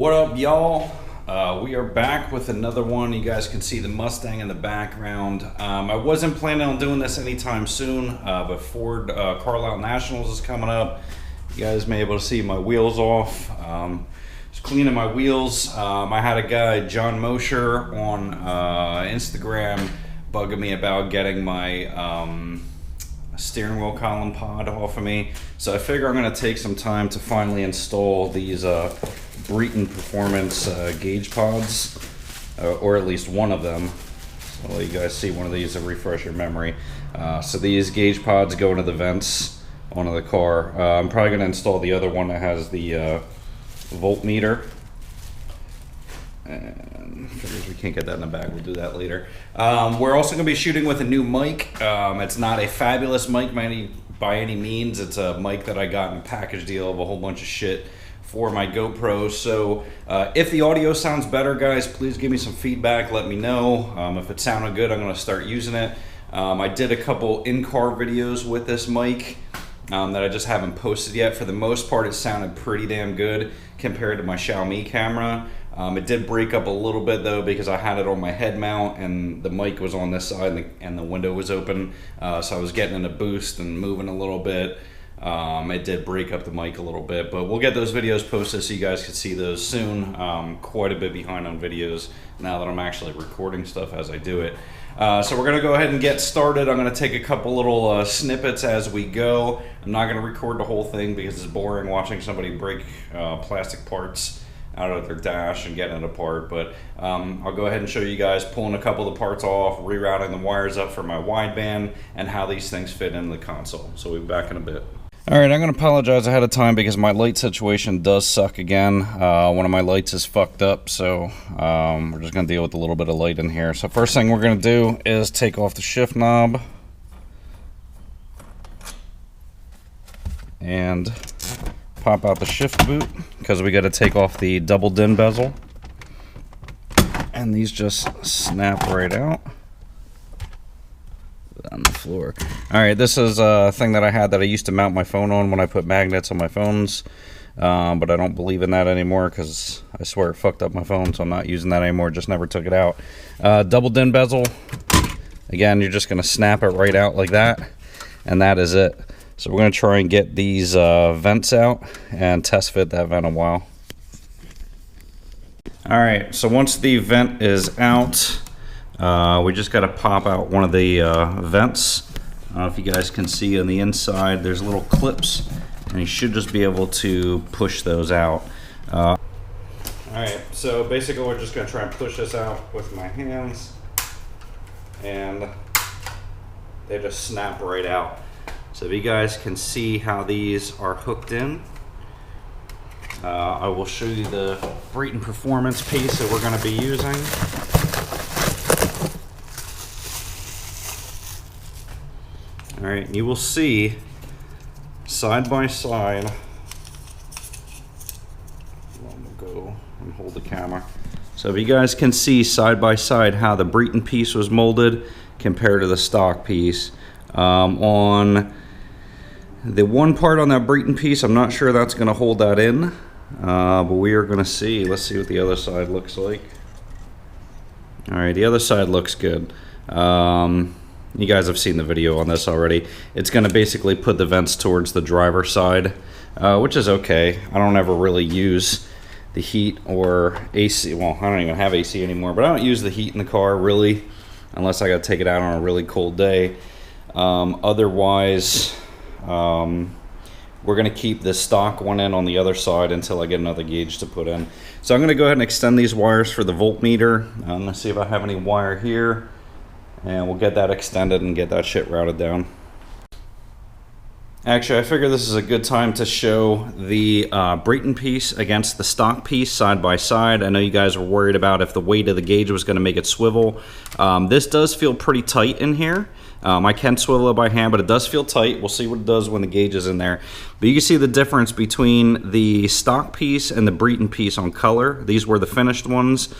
What up, y'all? We are back with another one. You guys can see the Mustang in the background. I wasn't planning on doing this anytime soon, but Ford Carlisle Nationals is coming up. You guys may be able to see my wheels off. Just cleaning my wheels. I had a guy, John Mosher, on Instagram bugging me about getting my steering wheel column pod off of me. So I figure I'm going to take some time to finally install these Breton Performance Gauge Pods, or at least one of them. So I'll let you guys see one of these to refresh your memory. So these gauge pods go into the vents onto the car. I'm probably going to install the other one that has the voltmeter. And figures we can't get that in the bag, we'll do that later. We're also going to be shooting with a new mic. It's not a fabulous mic by any means. It's a mic that I got in a package deal of a whole bunch of shit for my GoPro. So if the audio sounds better, guys, please give me some feedback. Let me know. If it sounded good, I'm going to start using it. I did a couple in-car videos with this mic that I just haven't posted yet. For the most part, it sounded pretty damn good compared to my Xiaomi camera. It did break up a little bit though because I had it on my head mount and the mic was on this side and the window was open, so I was getting in a boost and moving a little bit. It did break up the mic a little bit, but we'll get those videos posted so you guys can see those soon. Quite a bit behind on videos now that I'm actually recording stuff as I do it. So we're gonna go ahead and get started. I'm gonna take a couple little snippets as we go. I'm not gonna record the whole thing because it's boring watching somebody break plastic parts out of their dash and getting it apart, but I'll go ahead and show you guys pulling a couple of the parts off, rerouting the wires up for my wideband, and how these things fit into the console. So we'll be back in a bit. Alright, I'm going to apologize ahead of time because my light situation does suck again. One of my lights is fucked up, so we're just going to deal with a little bit of light in here. So first thing we're going to do is take off the shift knob and pop out the shift boot because we got to take off the double DIN bezel, and these just snap right out on the floor. Alright, this is a thing that I had that I used to mount my phone on when I put magnets on my phones, but I don't believe in that anymore because I swear it fucked up my phone, so I'm not using that anymore. Just never took it out. Double DIN bezel, again, you're just going to snap it right out like that, and that is it. So we're going to try and get these vents out and test fit that vent a while. Alright, so once the vent is out, we just got to pop out one of the vents. I don't know if you guys can see on the inside there's little clips, and you should just be able to push those out. Alright, so basically we're just going to try and push this out with my hands, and they just snap right out. So if you guys can see how these are hooked in, I will show you the Breton Performance piece that we're going to be using. Alright, you will see side by side. We'll go and hold the camera. So if you guys can see side by side how the Breton piece was molded compared to the stock piece. On the one part on that Breton piece, I'm not sure that's going to hold that in, but we are going to see. Let's see what the other side looks like. Alright, the other side looks good. You guys have seen the video on this already. It's going to basically put the vents towards the driver's side, which is okay. I don't ever really use the heat or AC. Well, I don't even have AC anymore, but I don't use the heat in the car really, unless I got to take it out on a really cold day. Otherwise, we're going to keep the stock one in on the other side until I get another gauge to put in. So I'm going to go ahead and extend these wires for the voltmeter. I'm going to see if I have any wire here, and we'll get that extended and get that shit routed down. Actually, I figure this is a good time to show the Breton piece against the stock piece side by side. I know you guys were worried about if the weight of the gauge was going to make it swivel. This does feel pretty tight in here. I can swivel it by hand, but it does feel tight. We'll see what it does when the gauge is in there. But you can see the difference between the stock piece and the Breton piece on color. These were the finished ones.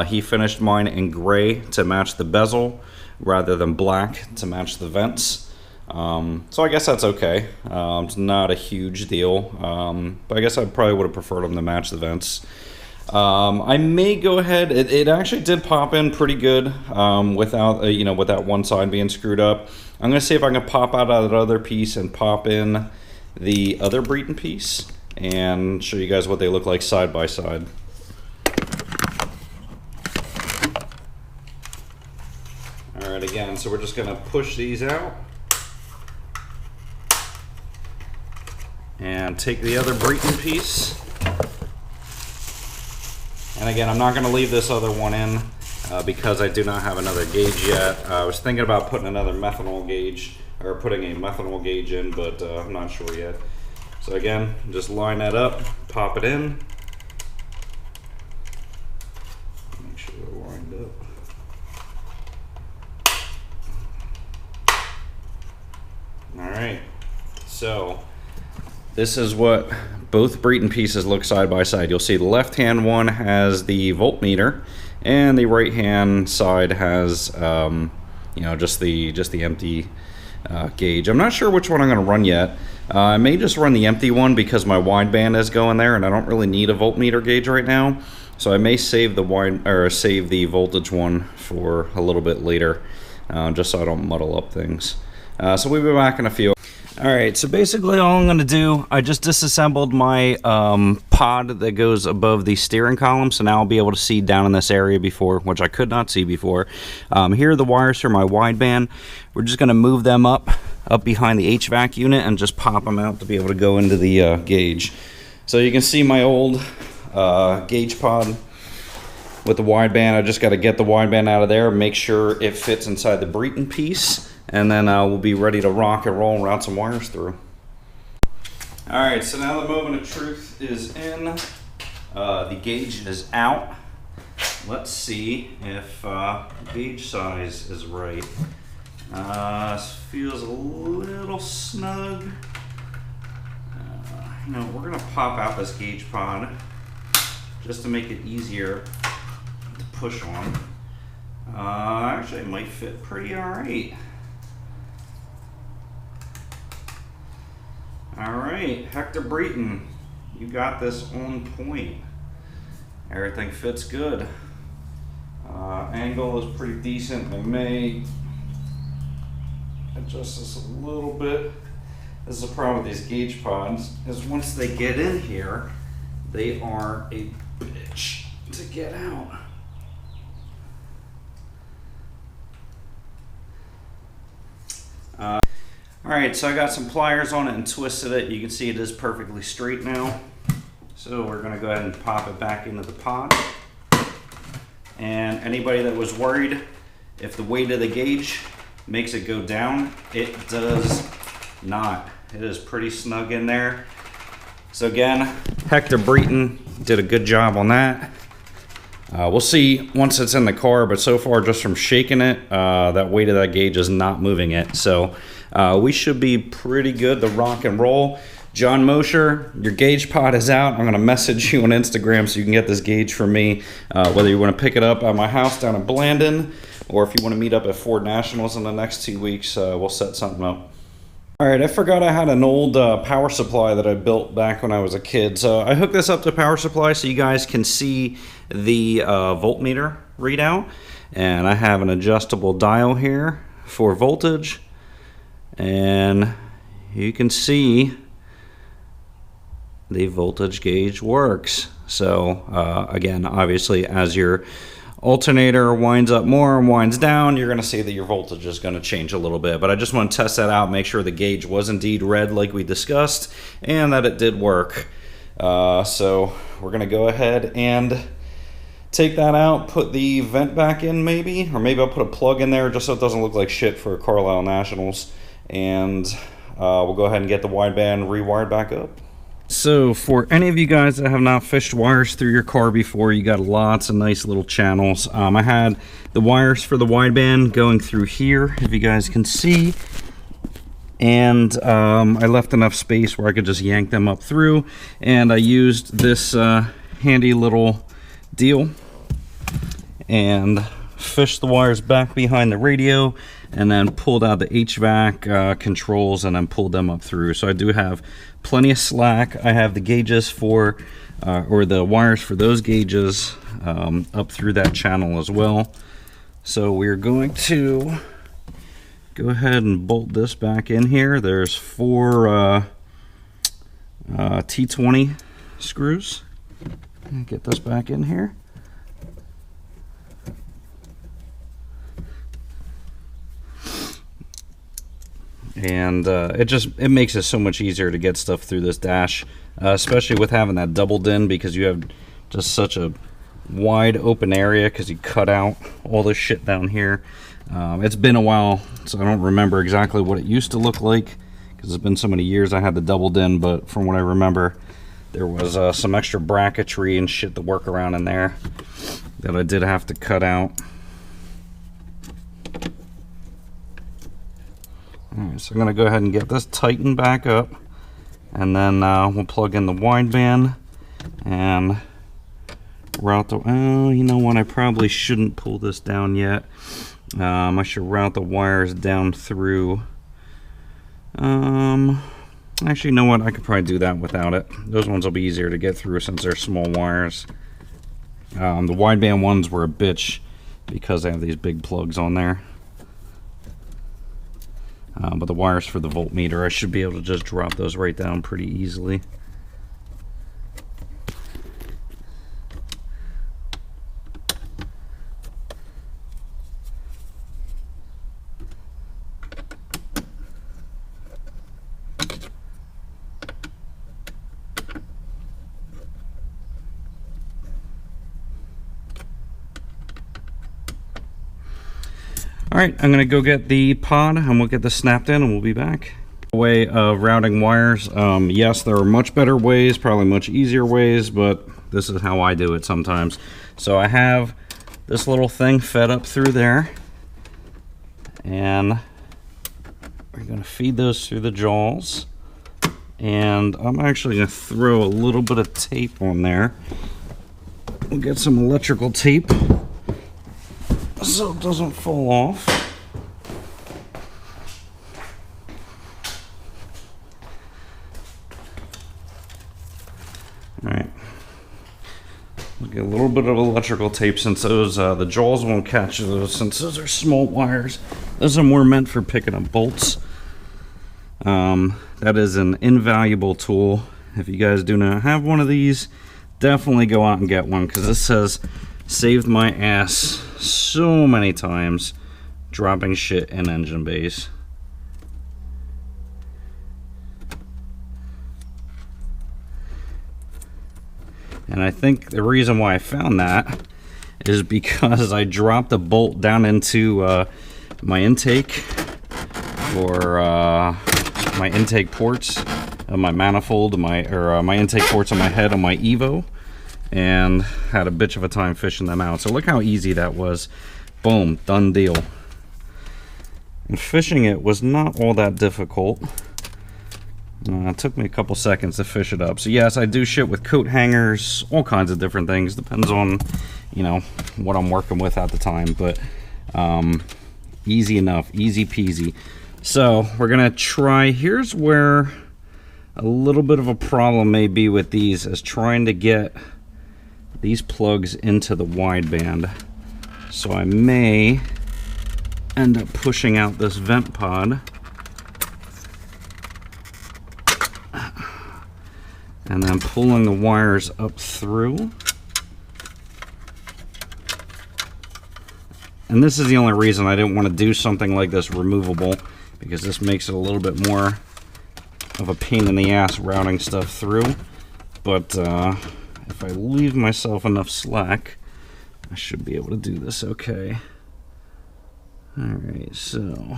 He finished mine in gray to match the bezel rather than black to match the vents. So I guess that's okay. It's not a huge deal, but I guess I probably would have preferred them to match the vents. I may go ahead. It actually did pop in pretty good without with that one side being screwed up. I'm gonna see if I can pop out of that other piece and pop in the other Breton piece and show you guys what they look like side by side. All right, again, so we're just gonna push these out and take the other Breton piece. And again, I'm not going to leave this other one in because I do not have another gauge yet. I was thinking about putting another methanol gauge, or putting a methanol gauge in, but I'm not sure yet. So again, just line that up, pop it in. Make sure they're lined up. All right, so this is what both Breton pieces look side by side. You'll see the left hand one has the voltmeter and the right hand side has just the empty gauge. I'm not sure which one I'm going to run yet. I may just run the empty one because my wideband is going there and I don't really need a voltmeter gauge right now. So I may save the save the voltage one for a little bit later, just so I don't muddle up things. So we'll be back in a few. Alright, so basically all I'm going to do, I just disassembled my pod that goes above the steering column, so now I'll be able to see down in this area before, which I could not see before. Here are the wires for my wideband. We're just going to move them up behind the HVAC unit and just pop them out to be able to go into the gauge. So you can see my old gauge pod with the wideband. I just got to get the wideband out of there, make sure it fits inside the Breton piece, and then we'll be ready to rock and roll and route some wires through. Alright, so now the moment of truth is in. The gauge is out. Let's see if gauge size is right. This feels a little snug. We're going to pop out this gauge pod just to make it easier to push on. Actually, it might fit pretty alright. Alright, Hector Breton, you got this on point. Everything fits good. Angle is pretty decent. I may adjust this a little bit. This is the problem with these gauge pods, is once they get in here, they are a bitch to get out. Alright, so I got some pliers on it and twisted it. You can see it is perfectly straight now. So we're going to go ahead and pop it back into the pod. And anybody that was worried if the weight of the gauge makes it go down, it does not. It is pretty snug in there. So again, Hector Breton did a good job on that. We'll see once it's in the car, but so far just from shaking it, that weight of that gauge is not moving it. So we should be pretty good to rock and roll. John Mosher, your gauge pod is out. I'm going to message you on Instagram so you can get this gauge from me, whether you want to pick it up at my house down in Blandon, or if you want to meet up at Ford Nationals in the next 2 weeks, we'll set something up. Alright, I forgot I had an old power supply that I built back when I was a kid. So I hooked this up to power supply so you guys can see the voltmeter readout. And I have an adjustable dial here for voltage. And you can see the voltage gauge works. So again, obviously as your alternator winds up more and winds down, you're going to see that your voltage is going to change a little bit. But I just want to test that out, make sure the gauge was indeed read like we discussed, and that it did work. So we're going to go ahead and take that out, put the vent back in maybe, or maybe I'll put a plug in there just so it doesn't look like shit for Carlisle Nationals. And we'll go ahead and get the wideband rewired back up. So for any of you guys that have not fished wires through your car before, you got lots of nice little channels. I had the wires for the wideband going through here, if you guys can see. And I left enough space where I could just yank them up through. And I used this handy little deal and fished the wires back behind the radio, and then pulled out the HVAC controls and then pulled them up through. So I do have plenty of slack. I have the gauges for or the wires for those gauges up through that channel as well. So we're going to go ahead and bolt this back in here. There's 4 T20 screws. Get this back in here. And it makes it so much easier to get stuff through this dash, especially with having that doubled in, because you have just such a wide open area because you cut out all this shit down here. It's been a while, so I don't remember exactly what it used to look like because it's been so many years I had the doubled in, but from what I remember, there was some extra bracketry and shit to work around in there that I did have to cut out. Alright, so I'm going to go ahead and get this tightened back up, and then we'll plug in the wideband and route the... Oh, you know what? I probably shouldn't pull this down yet. I should route the wires down through... Actually, you know what? I could probably do that without it. Those ones will be easier to get through since they're small wires. The wideband ones were a bitch because they have these big plugs on there. But the wires for the voltmeter, I should be able to just drop those right down pretty easily. Alright, I'm going to go get the pod and we'll get this snapped in and we'll be back. Way of routing wires. Yes, there are much better ways, probably much easier ways, but this is how I do it sometimes. So I have this little thing fed up through there, and we're going to feed those through the jaws. And I'm actually going to throw a little bit of tape on there. We'll get some electrical tape so it doesn't fall off. Alright. We'll get a little bit of electrical tape since those, the jaws won't catch those since those are small wires. Those are more meant for picking up bolts. That is an invaluable tool. If you guys do not have one of these, definitely go out and get one, because this says saved my ass so many times dropping shit in engine bays. And I think the reason why I found that is because I dropped a bolt down into my intake, or my intake ports of my manifold, my intake ports on my head on my Evo, and had a bitch of a time fishing them out. So look how easy that was. Boom, done deal. And fishing it was not all that difficult. It took me a couple seconds to fish it up. So yes, I do shit with coat hangers, all kinds of different things. Depends on, you know, what I'm working with at the time. But easy enough, easy peasy. So we're gonna try. Here's where a little bit of a problem may be with these, is trying to get these plugs into the wideband. So I may end up pushing out this vent pod and then pulling the wires up through. And this is the only reason I didn't want to do something like this removable, because this makes it a little bit more of a pain in the ass routing stuff through. But if I leave myself enough slack, I should be able to do this okay. Alright, so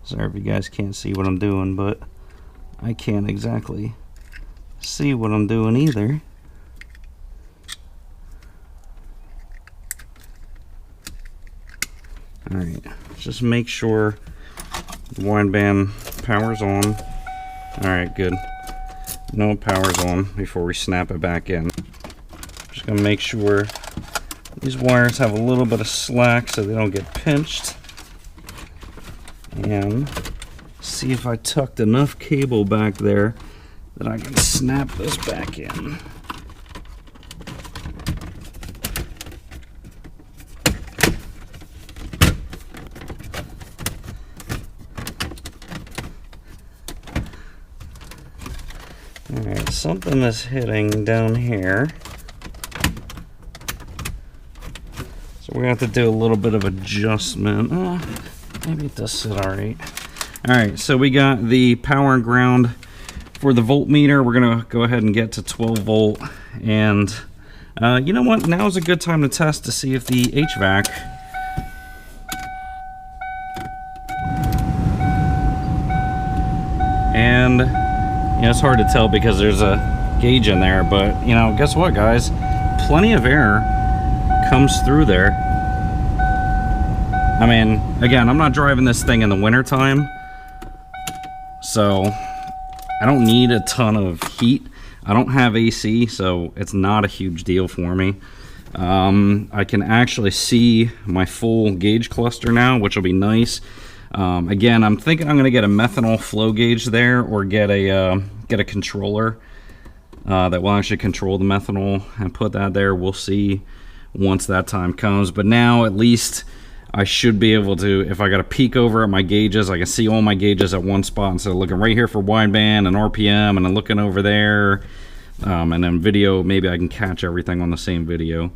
sorry if you guys can't see what I'm doing, but I can't exactly see what I'm doing either. Alright, just make sure the wideband power's on. Alright, good. No, power's on before we snap it back in. Just gonna make sure These wires have a little bit of slack so they don't get pinched. And see if I tucked enough cable back there that I can snap this back in. Alright, something is hitting down here. So we're going to have to do a little bit of adjustment. Maybe it does sit alright. Alright, so we got the power and ground for the voltmeter. We're going to go ahead and get to 12 volt. And you know what? Now is a good time to test to see if the HVAC and you know, it's hard to tell because there's a gauge in there, but you know, guess what, guys? Plenty of air comes through there. I mean, again, I'm not driving this thing in the winter time, so I don't need a ton of heat. I don't have AC, so it's not a huge deal for me. I can actually see my full gauge cluster now, which will be nice. Again, I'm thinking I'm going to get a methanol flow gauge there, or get a controller that will actually control the methanol and put that there. We'll see once that time comes. But now at least I should be able to, if I got to peek over at my gauges, I can see all my gauges at one spot instead of looking right here for wideband and RPM and then looking over there. And then video, maybe I can catch everything on the same video.